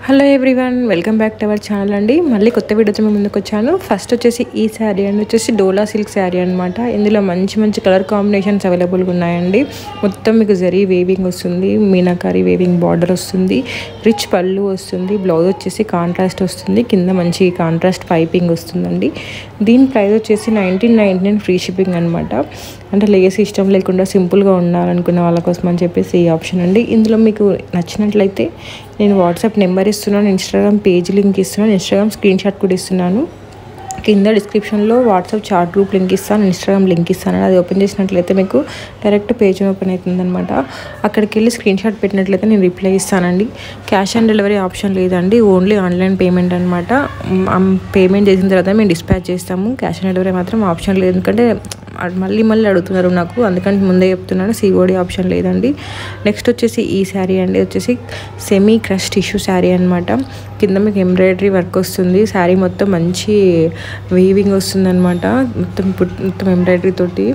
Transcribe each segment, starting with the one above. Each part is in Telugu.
Hello everyone, welcome back to our channel అండి. మళ్ళీ కొత్త వీడియోతో మేము ముందుకు వచ్చాను. ఫస్ట్ వచ్చేసి ఈ శారీ అండి, వచ్చేసి డోలా సిల్క్ శారీ అనమాట. ఇందులో మంచి మంచి కలర్ కాంబినేషన్స్ అవైలబుల్గా ఉన్నాయండి. మొత్తం మీకు జరీ వేవింగ్ వస్తుంది, మీనాకారి వేవింగ్ బార్డర్ వస్తుంది, రిచ్ పళ్ళు వస్తుంది, బ్లౌజ్ వచ్చేసి కాంట్రాస్ట్ వస్తుంది, కింద మంచి కాంట్రాస్ట్ పైపింగ్ వస్తుందండి. దీని ప్రైస్ వచ్చేసి 1999 ఫ్రీ షిప్పింగ్ అనమాట. అంటే లేస్ ఇష్టం లేకుండా సింపుల్గా ఉండాలనుకునే వాళ్ళ కోసం అని చెప్పేసి ఈ ఆప్షన్ అండి. ఇందులో మీకు నచ్చినట్లయితే నేను వాట్సాప్ నెంబర్ ఇస్తున్నాను, ఇన్స్టాగ్రామ్ పేజ్ లింక్ ఇస్తున్నాను, ఇన్స్టాగ్రామ్ స్క్రీన్ షాట్ కూడా ఇస్తున్నాను. కింద డిస్క్రిప్షన్లో వాట్సాప్ చాట్ గ్రూప్ లింక్ ఇస్తాను, ఇన్స్టాగ్రామ్ లింక్ ఇస్తాను. అది ఓపెన్ చేసినట్లయితే మీకు డైరెక్ట్ పేజ్ ఓపెన్ అవుతుందన్నమాట. అక్కడికి వెళ్ళి స్క్రీన్ షాట్ పెట్టినట్లయితే నేను రిప్లై ఇస్తానండి. క్యాష్ ఆన్ డెలివరీ ఆప్షన్ లేదండి, ఓన్లీ ఆన్లైన్ పేమెంట్ అనమాట. పేమెంట్ చేసిన తర్వాత మేము డిస్పాచ్ చేస్తాము. క్యాష్ ఆన్ డెలివరీ మాత్రం ఆప్షన్ లేదు, ఎందుకంటే మళ్ళీ అడుగుతున్నారు నాకు, అందుకని ముందే చెప్తున్నాను. సిఓడి ఆప్షన్ లేదండి. నెక్స్ట్ వచ్చేసి ఈ శారీ అండి, వచ్చేసి సెమీ క్రష్ టిష్యూ శారీ అనమాట. కింద మీకు ఎంబ్రాయిడరీ వర్క్ వస్తుంది, శారీ మొత్తం మంచి వీవింగ్ వస్తుంది అనమాట, మొత్తం ఎంబ్రాయిడరీ తోటి.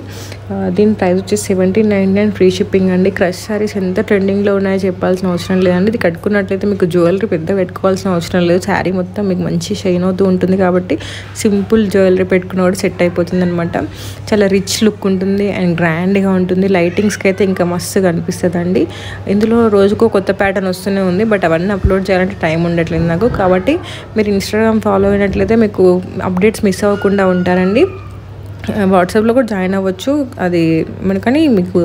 దీని ప్రైస్ వచ్చేసి 1799 ఫ్రీ షిప్పింగ్ అండి. క్రష్ శారీస్ ఎంత ట్రెండింగ్లో ఉన్నాయో చెప్పాల్సిన అవసరం లేదండి. ఇది కట్టుకున్నట్లయితే మీకు జ్యువెలరీ పెద్ద పెట్టుకోవాల్సిన అవసరం లేదు. శారీ మొత్తం మీకు మంచి షైన్ అవుతూ ఉంటుంది, కాబట్టి సింపుల్ జ్యువెలరీ పెట్టుకున్న కూడా సెట్ అయిపోతుంది అనమాట. చాలా రిచ్ లుక్ ఉంటుంది అండ్ గ్రాండ్గా ఉంటుంది. లైటింగ్స్కి అయితే ఇంకా మస్తుగా అనిపిస్తుంది అండి. ఇందులో రోజుకో కొత్త ప్యాటర్న్ వస్తూనే ఉంది, బట్ అవన్నీ అప్లోడ్ చేయాలంటే టైం ఉండట్లేదు నాకు. కాబట్టి మీరు ఇన్స్టాగ్రామ్ ఫాలో అయినట్లయితే మీకు అప్డేట్స్ మిస్ అవ్వకుండా ఉంటారండి. వాట్సాప్లో కూడా జాయిన్ అవ్వచ్చు, అది కానీ మీకు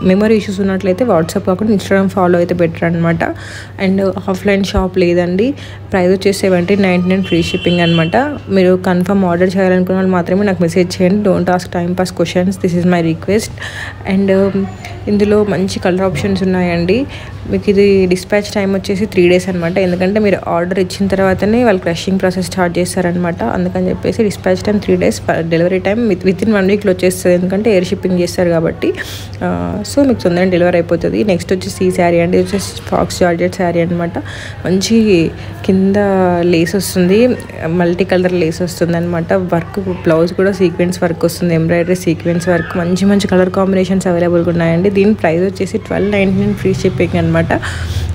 మెమరీ ఇష్యూస్ ఉన్నట్లయితే వాట్సాప్ కాకుండా ఇన్స్టాగ్రామ్ ఫాలో అయితే బెటర్ అనమాట. అండ్ ఆఫ్లైన్ షాప్ లేదండి. ప్రైస్ వచ్చేసి 1799 ఫ్రీ షిప్పింగ్ అనమాట. మీరు కన్ఫర్మ్ ఆర్డర్ చేయాలనుకున్న వాళ్ళు మాత్రమే నాకు మెసేజ్ చేయండి. Don't ask time pass questions, this is my request. And ఇందులో మంచి కలర్ ఆప్షన్స్ ఉన్నాయండి. మీకు ఇది డిస్పాచ్ టైం వచ్చేసి 3 days అనమాట, ఎందుకంటే మీరు ఆర్డర్ ఇచ్చిన తర్వాతనే వాళ్ళు క్రషింగ్ ప్రాసెస్ స్టార్ట్ చేస్తారనమాట. అందుకని చెప్పేసి dispatch time 3 days, delivery time within 1 weekలో వచ్చేస్తుంది, ఎందుకంటే ఎయిర్ షిప్పింగ్ చేస్తారు కాబట్టి. సో మీకు తొందరగా డెలివరీ అయిపోతుంది. నెక్స్ట్ వచ్చేసి ఈ శారీ అండి, వచ్చేసి ఫాక్స్ జార్జెట్ శారీ అనమాట. మంచి కింద లేస్ వస్తుంది, మల్టీ కలర్ లేస్ వస్తుంది అనమాట. వర్క్ బ్లౌజ్ కూడా సీక్వెన్స్ వర్క్ వస్తుంది, ఎంబ్రాయిడరీ సీక్వెన్స్ వర్క్, మంచి కలర్ కాంబినేషన్స్ అవైలబుల్గా ఉన్నాయండి. దీని ప్రైస్ వచ్చేసి 1299 ఫ్రీ షిప్పింగ్ అనమాట.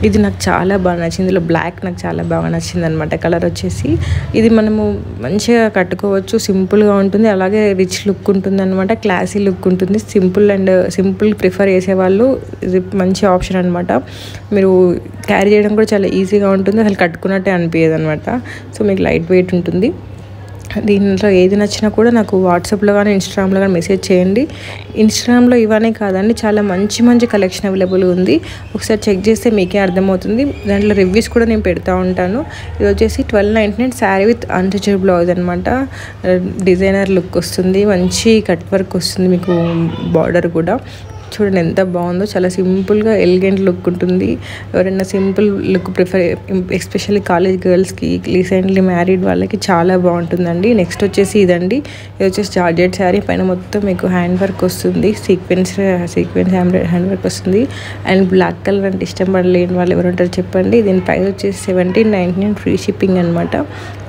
ఇది నాకు చాలా బాగా నచ్చింది. ఇందులో బ్లాక్ నాకు చాలా బాగా నచ్చింది అనమాట కలర్ వచ్చేసి. ఇది మనము మంచిగా కట్టుకోవచ్చు, సింపుల్గా ఉంటుంది, అలాగే రిచ్ లుక్ ఉంటుంది అనమాట, క్లాసీ లుక్ ఉంటుంది. సింపుల్ ప్రిఫర్ చేసేవాళ్ళు ఇది మంచి ఆప్షన్ అనమాట. మీరు క్యారీ చేయడం కూడా చాలా ఈజీగా ఉంటుంది, అసలు కట్టుకున్నట్టే అనిపించదు అనమాట. సో మీకు లైట్ వెయిట్ ఉంటుంది. దీంట్లో ఏది నచ్చినా కూడా నాకు వాట్సాప్లో కానీ ఇన్స్టాగ్రామ్లో కానీ మెసేజ్ చేయండి. ఇన్స్టాగ్రామ్లో ఇవన్నీ కాదండి, చాలా మంచి కలెక్షన్ అవైలబుల్ ఉంది. ఒకసారి చెక్ చేస్తే మీకే అర్థమవుతుంది. దాంట్లో రివ్యూస్ కూడా నేను పెడతా ఉంటాను. ఇది వచ్చేసి 1299 శారీ విత్ అన్స్టిచ్డ్ బ్లౌజ్ అనమాట. డిజైనర్ లుక్ వస్తుంది, మంచి కట్ వర్క్ వస్తుంది, మీకు బార్డర్ కూడా చూడండి ఎంత బాగుందో. చాలా సింపుల్గా ఎలిగెంట్ లుక్ ఉంటుంది. ఎవరైనా simple look prefer, especially college గర్ల్స్కి, రీసెంట్లీ మ్యారీడ్ వాళ్ళకి చాలా బాగుంటుందండి. నెక్స్ట్ వచ్చేసి ఇదండి, ఇది వచ్చేసి జార్జెట్ శారీ, పైన మొత్తం మీకు హ్యాండ్ వర్క్ వస్తుంది, సీక్వెన్స్ హ్యాండ్ వర్క్ వస్తుంది. అండ్ బ్లాక్ కలర్ అంటే ఇష్టపడలేని వాళ్ళు ఎవరు ఉంటారు చెప్పండి. దీని ప్రైస్ వచ్చేసి 1799 ఫ్రీ షిప్పింగ్ అనమాట.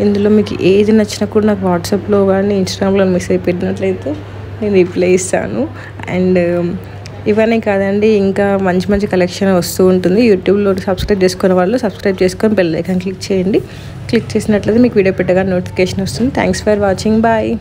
ఇందులో మీకు ఏది నచ్చినా కూడా నాకు వాట్సాప్లో కానీ ఇన్స్టాగ్రామ్లో మెసేజ్ పెట్టినట్లయితే నేను రిప్లై ఇస్తాను. అండ్ ఇవన్నీ కాదండి, ఇంకా మంచి కలెక్షన్ వస్తూ ఉంటుంది. యూట్యూబ్లో సబ్స్క్రైబ్ చేసుకునే వాళ్ళు సబ్స్క్రైబ్ చేసుకొని బెల్ ఐకాన్ క్లిక్ చేయండి. క్లిక్ చేసినట్లయితే మీకు వీడియో పెట్టగా నోటిఫికేషన్ వస్తుంది. Thanks for watching, bye.